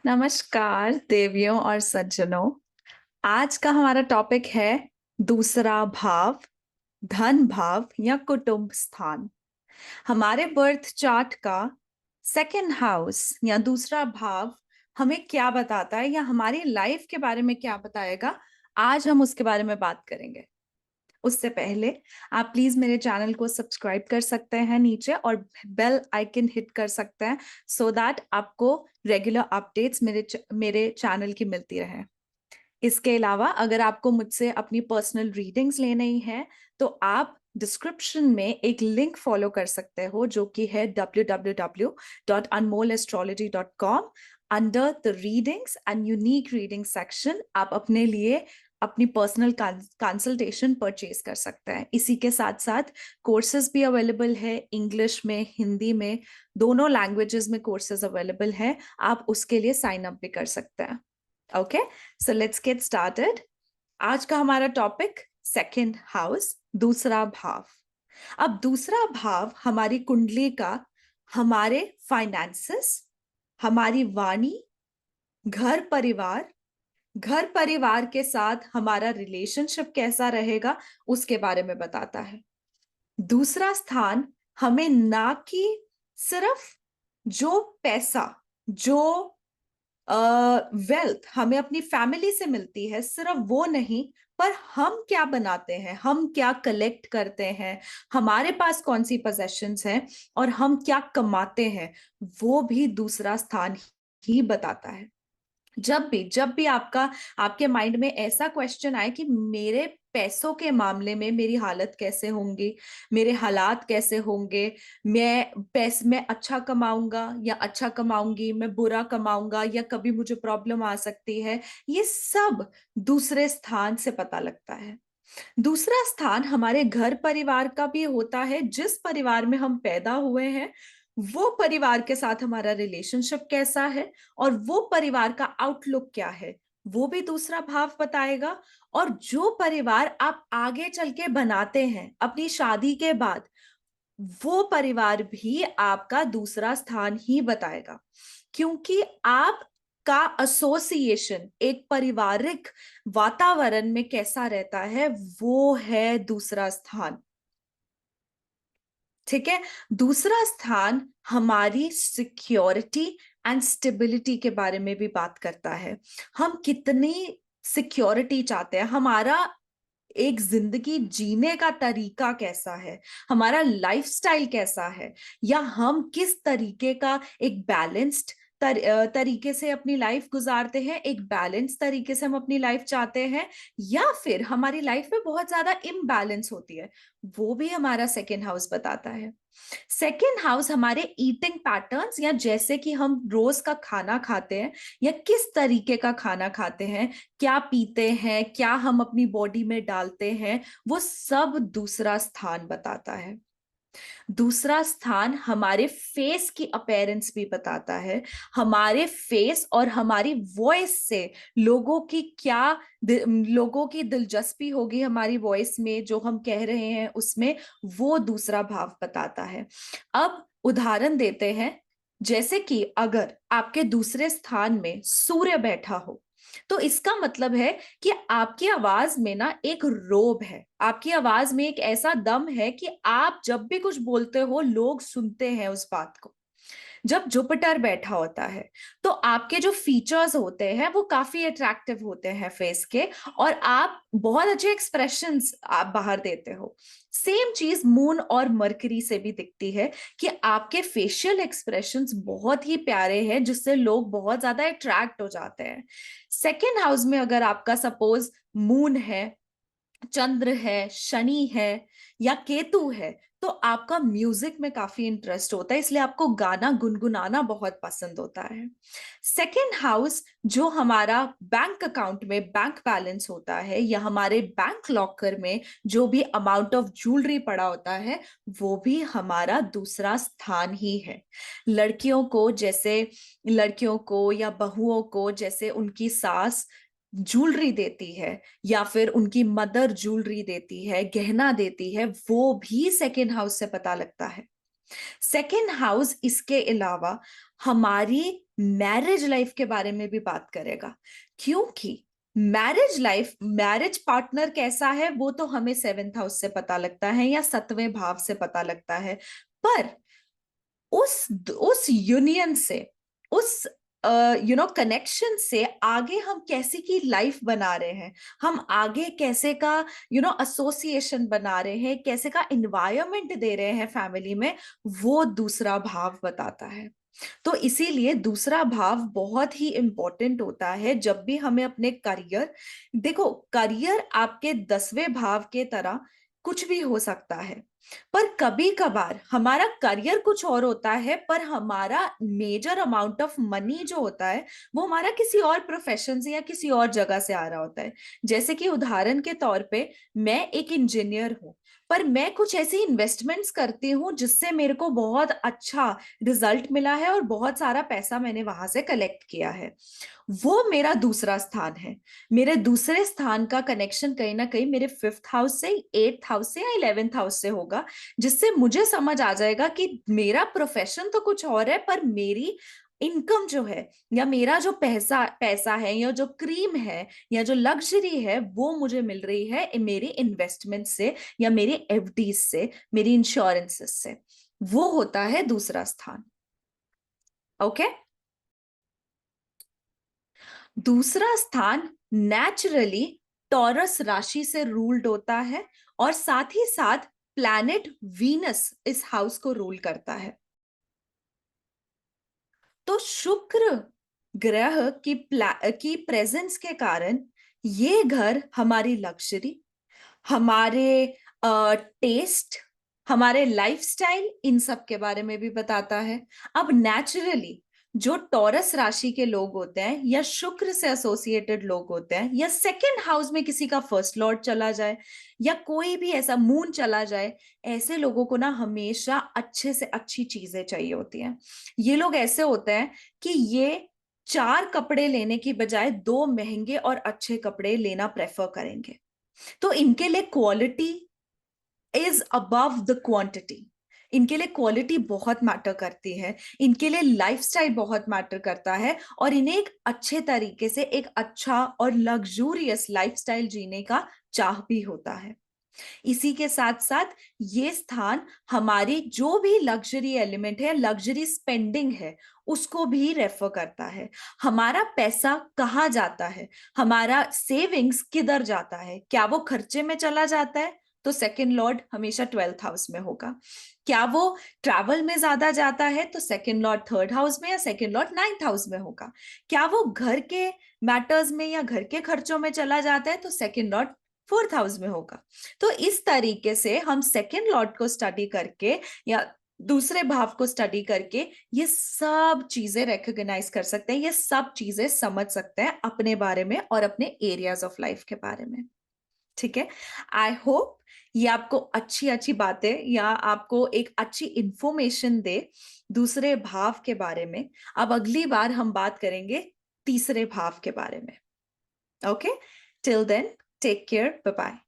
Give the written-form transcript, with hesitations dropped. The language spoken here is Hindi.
नमस्कार देवियों और सज्जनों। आज का हमारा टॉपिक है दूसरा भाव, धन भाव या कुटुंब स्थान। हमारे बर्थ चार्ट का सेकंड हाउस या दूसरा भाव हमें क्या बताता है या हमारी लाइफ के बारे में क्या बताएगा, आज हम उसके बारे में बात करेंगे। उससे पहले आप प्लीज मेरे चैनल को सब्सक्राइब कर सकते हैं नीचे और बेल आइकन हिट कर सकते हैं सो दैट आपको रेगुलर अपडेट्स मेरे चैनल की मिलती रहे। इसके अलावा अगर आपको मुझसे अपनी पर्सनल रीडिंग्स लेनी है तो आप डिस्क्रिप्शन में एक लिंक फॉलो कर सकते हो जो कि है www.anmolastrology.com। Under the readings and unique reading section आप अपने लिए अपनी पर्सनल कंसल्टेशन परचेज कर सकते हैं। इसी के साथ साथ कोर्सेज भी अवेलेबल है, इंग्लिश में, हिंदी में, दोनों लैंग्वेजेस में कोर्सेज अवेलेबल है। आप उसके लिए साइन अप भी कर सकते हैं। Okay, so let's get started. आज का हमारा टॉपिक सेकंड हाउस, दूसरा भाव। अब दूसरा भाव हमारी कुंडली का हमारे फाइनेंसेस, हमारी वाणी, घर परिवार के साथ हमारा रिलेशनशिप कैसा रहेगा उसके बारे में बताता है। दूसरा स्थान हमें ना कि सिर्फ जो पैसा, जो वेल्थ हमें अपनी फैमिली से मिलती है, सिर्फ वो नहीं, पर हम क्या बनाते हैं, हम क्या कलेक्ट करते हैं, हमारे पास कौन सी पोजेशंस हैं और हम क्या कमाते हैं, वो भी दूसरा स्थान ही बताता है। जब भी आपके माइंड में ऐसा क्वेश्चन आए कि मेरे पैसों के मामले में मेरी हालत कैसे होंगी, मेरे हालात कैसे होंगे, मैं अच्छा कमाऊंगा या अच्छा कमाऊंगी, मैं बुरा कमाऊंगा या कभी मुझे प्रॉब्लम आ सकती है, ये सब दूसरे स्थान से पता लगता है। दूसरा स्थान हमारे घर परिवार का भी होता है। जिस परिवार में हम पैदा हुए हैं वो परिवार के साथ हमारा रिलेशनशिप कैसा है और वो परिवार का आउटलुक क्या है, वो भी दूसरा भाव बताएगा। और जो परिवार आप आगे चल के बनाते हैं अपनी शादी के बाद, वो परिवार भी आपका दूसरा स्थान ही बताएगा, क्योंकि आप का एसोसिएशन एक पारिवारिक वातावरण में कैसा रहता है, वो है दूसरा स्थान। ठीक है, दूसरा स्थान हमारी सिक्योरिटी एंड स्टेबिलिटी के बारे में भी बात करता है। हम कितनी सिक्योरिटी चाहते हैं, हमारा एक जिंदगी जीने का तरीका कैसा है, हमारा लाइफस्टाइल कैसा है, या हम किस तरीके का एक बैलेंस्ड तरीके से अपनी लाइफ गुजारते हैं, एक बैलेंस तरीके से हम अपनी लाइफ चाहते हैं, या फिर हमारी लाइफ में बहुत ज्यादा इम्बैलेंस होती है, वो भी हमारा सेकेंड हाउस बताता है। सेकेंड हाउस हमारे ईटिंग पैटर्न्स, या जैसे कि हम रोज का खाना खाते हैं या किस तरीके का खाना खाते हैं, क्या पीते हैं, क्या हम अपनी बॉडी में डालते हैं, वो सब दूसरा स्थान बताता है। दूसरा स्थान हमारे फेस की अपीयरेंस भी बताता है। हमारे फेस और हमारी वॉइस से लोगों की दिलचस्पी होगी हमारी वॉइस में, जो हम कह रहे हैं उसमें, वो दूसरा भाव बताता है। अब उदाहरण देते हैं, जैसे कि अगर आपके दूसरे स्थान में सूर्य बैठा हो तो इसका मतलब है कि आपकी आवाज में ना एक रोब है, आपकी आवाज में एक ऐसा दम है कि आप जब भी कुछ बोलते हो लोग सुनते हैं उस बात को। जब जुपिटर बैठा होता है तो आपके जो फीचर्स होते हैं वो काफी अट्रैक्टिव होते हैं फेस के, और आप बहुत अच्छे एक्सप्रेशंस आप बाहर देते हो। सेम चीज मून और मरकरी से भी दिखती है कि आपके फेशियल एक्सप्रेशंस बहुत ही प्यारे हैं, जिससे लोग बहुत ज्यादा अट्रैक्ट हो जाते हैं। सेकेंड हाउस में अगर आपका सपोज मून है, चंद्र है, शनि है या केतु है, तो आपका म्यूजिक में काफी इंटरेस्ट होता है, इसलिए आपको गाना गुनगुनाना बहुत पसंद होता है। सेकेंड हाउस जो हमारा बैंक अकाउंट में बैंक बैलेंस होता है, या हमारे बैंक लॉकर में जो भी अमाउंट ऑफ ज्वेलरी पड़ा होता है, वो भी हमारा दूसरा स्थान ही है। लड़कियों को या बहुओं को जैसे उनकी सास ज्वेलरी देती है या फिर उनकी मदर ज्वेलरी देती है, गहना देती है, वो भी सेकेंड हाउस से पता लगता है। सेकेंड हाउस इसके अलावा हमारी मैरिज लाइफ के बारे में भी बात करेगा, क्योंकि मैरिज लाइफ, मैरिज पार्टनर कैसा है वो तो हमें 7th हाउस से पता लगता है या 7वें भाव से पता लगता है, पर उस यूनियन से, उस कनेक्शन से आगे हम कैसे की लाइफ बना रहे हैं, हम आगे कैसे का एसोसिएशन बना रहे हैं, कैसे का एनवायरनमेंट दे रहे हैं फैमिली में, वो दूसरा भाव बताता है। तो इसीलिए दूसरा भाव बहुत ही इंपॉर्टेंट होता है जब भी हमें अपने करियर, देखो करियर आपके 10वें भाव के तरह कुछ भी हो सकता है, पर कभी कभार हमारा करियर कुछ और होता है, पर हमारा मेजर अमाउंट ऑफ मनी जो होता है वो हमारा किसी और प्रोफेशन से या किसी और जगह से आ रहा होता है। जैसे कि उदाहरण के तौर पे मैं एक इंजीनियर हूं, पर मैं कुछ ऐसी इन्वेस्टमेंट्स करती हूँ जिससे मेरे को बहुत अच्छा रिजल्ट मिला है और बहुत सारा पैसा मैंने वहां से कलेक्ट किया है। वो मेरा दूसरा स्थान है। मेरे दूसरे स्थान का कनेक्शन कहीं ना कहीं मेरे 5th हाउस से, 8th हाउस से या 11th हाउस से होगा, जिससे मुझे समझ आ जाएगा कि मेरा प्रोफेशन तो कुछ और है, पर मेरी इनकम जो है, या मेरा जो पैसा पैसा है, या जो क्रीम है, या जो लग्जरी है, वो मुझे मिल रही है मेरी इन्वेस्टमेंट से, या मेरी एफडी से, मेरी इंश्योरेंसेस से। वो होता है दूसरा स्थान। ओके। दूसरा स्थान नेचुरली टॉरस राशि से रूल्ड होता है, और साथ ही साथ प्लैनेट वीनस इस हाउस को रूल करता है। तो शुक्र ग्रह की प्रेजेंस के कारण ये घर हमारी लग्जरी, हमारे टेस्ट, हमारे लाइफस्टाइल, इन सब के बारे में भी बताता है। अब नेचुरली जो टॉरस राशि के लोग होते हैं, या शुक्र से एसोसिएटेड लोग होते हैं, या सेकंड हाउस में किसी का फर्स्ट लॉर्ड चला जाए, या कोई भी ऐसा मून चला जाए, ऐसे लोगों को ना हमेशा अच्छे से अच्छी चीजें चाहिए होती हैं। ये लोग ऐसे होते हैं कि ये 4 कपड़े लेने की बजाय 2 महंगे और अच्छे कपड़े लेना प्रेफर करेंगे। तो इनके लिए quality is above the quantity. इनके लिए क्वालिटी बहुत मैटर करती है, इनके लिए लाइफस्टाइल बहुत मैटर करता है, और इन्हें एक अच्छे तरीके से एक अच्छा और लग्जूरियस लाइफस्टाइल जीने का चाह भी होता है। इसी के साथ साथ ये स्थान हमारी जो भी लग्जरी एलिमेंट है, लग्जरी स्पेंडिंग है, उसको भी रेफर करता है। हमारा पैसा कहाँ जाता है, हमारा सेविंग्स किधर जाता है, क्या वो खर्चे में चला जाता है, तो सेकंड लॉर्ड हमेशा 12th हाउस में होगा। क्या वो ट्रैवल में ज्यादा जाता है, तो सेकंड लॉर्ड 3rd हाउस में, या सेकंड लॉर्ड 9th हाउस में होगा। क्या वो घर के मैटर्स में या घर के खर्चों में चला जाता है, तो सेकंड लॉर्ड 4th हाउस में होगा। तो इस तरीके से हम सेकंड लॉर्ड को स्टडी करके, या दूसरे भाव को स्टडी करके, ये सब चीजें रिकॉग्नाइज कर सकते हैं, ये सब चीजें समझ सकते हैं अपने बारे में और अपने एरियाज ऑफ लाइफ के बारे में। ठीक है। आई होप ये आपको अच्छी अच्छी बातें, या आपको एक अच्छी इंफॉर्मेशन दे दूसरे भाव के बारे में। अब अगली बार हम बात करेंगे तीसरे भाव के बारे में। Okay, till then take care, bye bye.